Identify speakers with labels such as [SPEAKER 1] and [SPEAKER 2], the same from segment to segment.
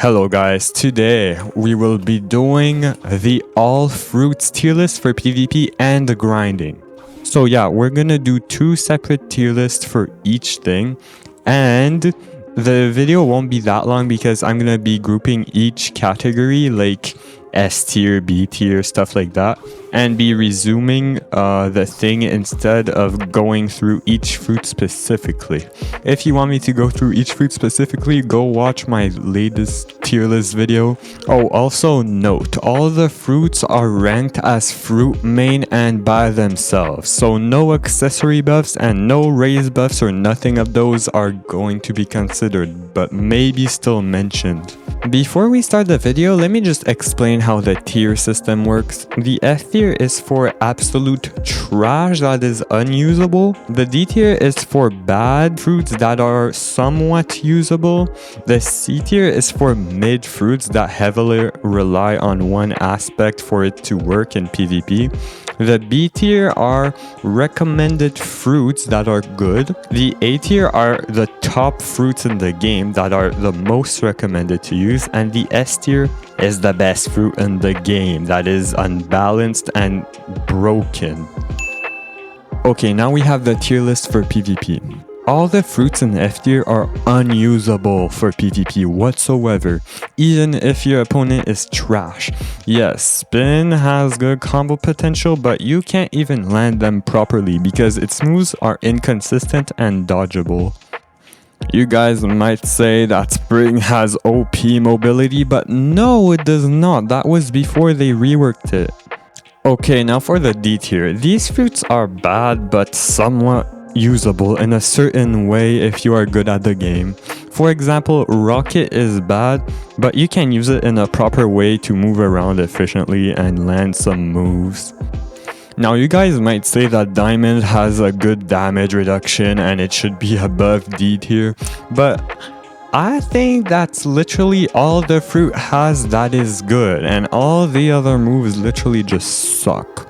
[SPEAKER 1] Hello guys, today we will be doing the all fruits tier list for PvP and the grinding. So yeah, we're gonna do two separate tier lists for each thing, and the video won't be that long because I'm gonna be grouping each category like S tier, B tier, stuff like that, and be resuming the thing instead of going through each fruit specifically. If you want me to go through each fruit specifically, go watch my latest tier list video. Oh, also note, all the fruits are ranked as fruit main and by themselves, so no accessory buffs and no raise buffs or nothing of those are going to be considered, but maybe still mentioned. Before we start the video, let me just explain how the tier system works. The F tier is for absolute trash that is unusable. The D tier is for bad fruits that are somewhat usable. The C tier is for mid fruits that heavily rely on one aspect for it to work in PvP. The B tier are recommended fruits that are good. The A tier are the top fruits in the game that are the most recommended to use. And the S tier is the best fruit in the game that is unbalanced and broken. Okay, now we have the tier list for PvP. All the fruits in F tier are unusable for PvP whatsoever, even if your opponent is trash. Yes, Spin has good combo potential, but you can't even land them properly because its moves are inconsistent and dodgeable. You guys might say that Spring has OP mobility, but no, it does not. That was before they reworked it. Okay, now for the D tier. These fruits are bad, but somewhat usable in a certain way if you are good at the game. For example, Rocket is bad, but you can use it in a proper way to move around efficiently and land some moves. Now you guys might say that Diamond has a good damage reduction and it should be above D tier, but I think that's literally all the fruit has that is good, and all the other moves literally just suck.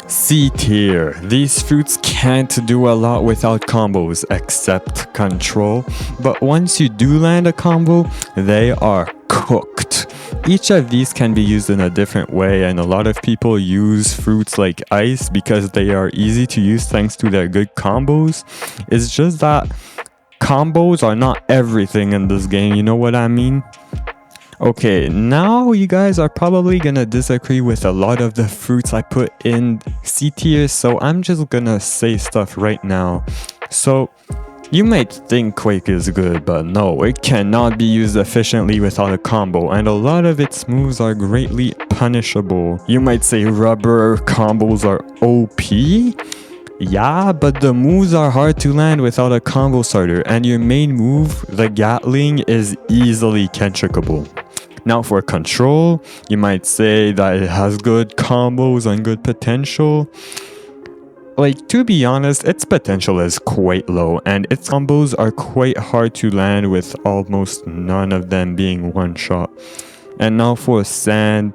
[SPEAKER 1] C tier. These fruits can't do a lot without combos except control, but once you do land a combo, they are cooked. Each of these can be used in a different way, and a lot of people use fruits like Ice because they are easy to use thanks to their good combos. It's just that combos are not everything in this game, you know what I mean? Okay, now you guys are probably gonna disagree with a lot of the fruits I put in C tier, so I'm just gonna say stuff right now. So, you might think Quake is good, but no, it cannot be used efficiently without a combo, and a lot of its moves are greatly punishable. You might say rubber combos are OP? Yeah, but the moves are hard to land without a combo starter, and your main move, the Gatling, is easily kentrickable. Now for control, you might say that it has good combos and good potential. Like, to be honest, its potential is quite low, and its combos are quite hard to land with almost none of them being one shot. And now for Sand,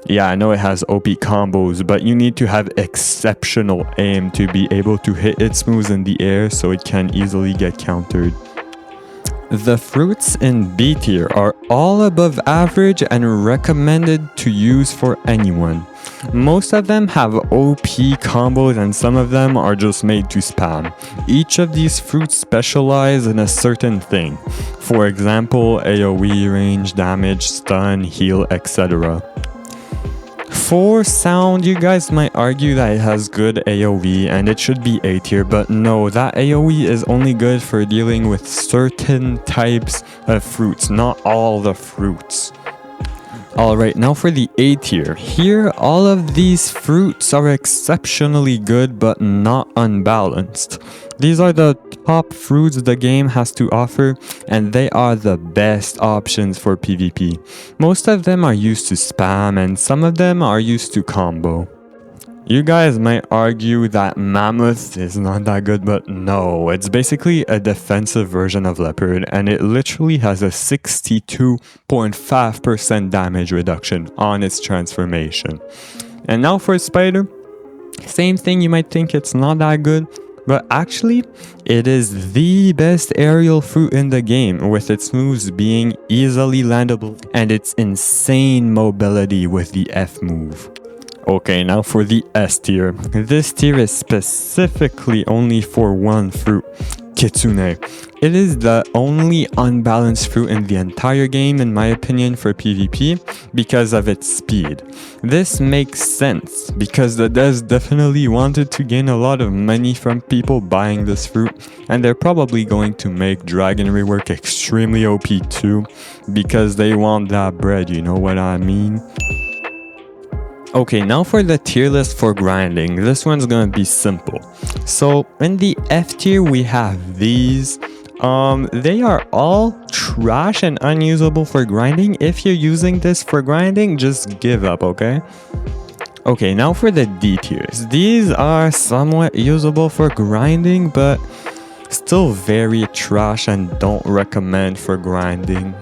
[SPEAKER 1] yeah, I know it has OP combos, but you need to have exceptional aim to be able to hit its moves in the air so it can easily get countered. The fruits in B tier are all above average and recommended to use for anyone. Most of them have OP combos and some of them are just made to spam. Each of these fruits specialize in a certain thing. For example, AoE, range, damage, stun, heal, etc. For sound, you guys might argue that it has good AoE and it should be A tier, but no, that AoE is only good for dealing with certain types of fruits, not all the fruits. Alright, now for the A tier. Here, all of these fruits are exceptionally good but not unbalanced. These are the top fruits the game has to offer, and they are the best options for PvP. Most of them are used to spam, and some of them are used to combo. You guys might argue that Mammoth is not that good, but no, it's basically a defensive version of Leopard, and it literally has a 62.5% damage reduction on its transformation. And now for Spider, same thing, you might think it's not that good, But actually, it is the best aerial fruit in the game, with its moves being easily landable and its insane mobility with the F move. Okay, now for the S tier. This tier is specifically only for one fruit, kitsune. It is the only unbalanced fruit in the entire game, in my opinion, for PvP because of its speed. This makes sense because the devs definitely wanted to gain a lot of money from people buying this fruit, and they're probably going to make dragon rework extremely OP too because they want that bread, you know what I mean? Okay, now for the tier list for grinding. This one's gonna be simple. So in the F tier we have these. They are all trash and unusable for grinding. If you're using this for grinding, just give up, okay? Okay, now for the D tiers. These are somewhat usable for grinding, but still very trash and don't recommend for grinding.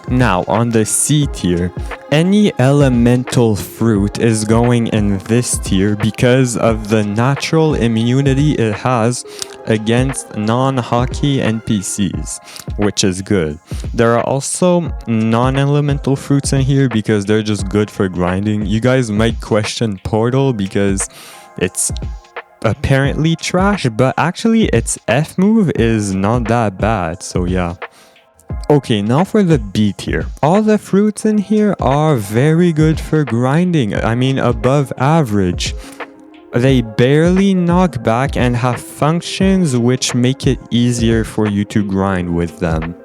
[SPEAKER 1] Now, on the C tier, any elemental fruit is going in this tier because of the natural immunity it has against non-hockey NPCs, which is good. There are also non-elemental fruits in here because they're just good for grinding. You guys might question Portal because it's apparently trash, but actually its F move is not that bad, so yeah. Okay, now for the B tier. All the fruits in here are very good for grinding. I mean, above average. They barely knock back and have functions which make it easier for you to grind with them.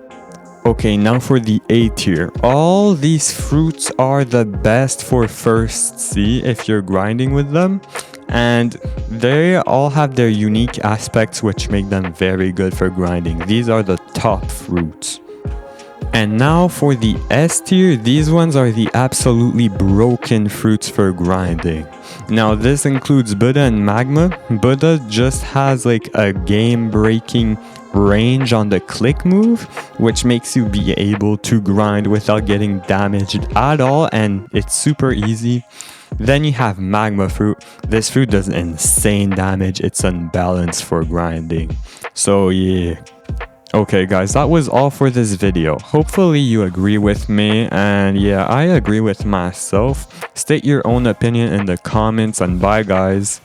[SPEAKER 1] Okay, now for the A tier. All these fruits are the best for first C if you're grinding with them. And they all have their unique aspects which make them very good for grinding. These are the top fruits. And now for the S tier, these ones are the absolutely broken fruits for grinding. Now this includes Buddha and Magma. Buddha just has like a game-breaking range on the click move, which makes you be able to grind without getting damaged at all, and it's super easy. Then you have Magma fruit. This fruit does insane damage. It's unbalanced for grinding. So yeah. Okay guys, that was all for this video. Hopefully you agree with me, and yeah, I agree with myself. State your own opinion in the comments, and bye guys.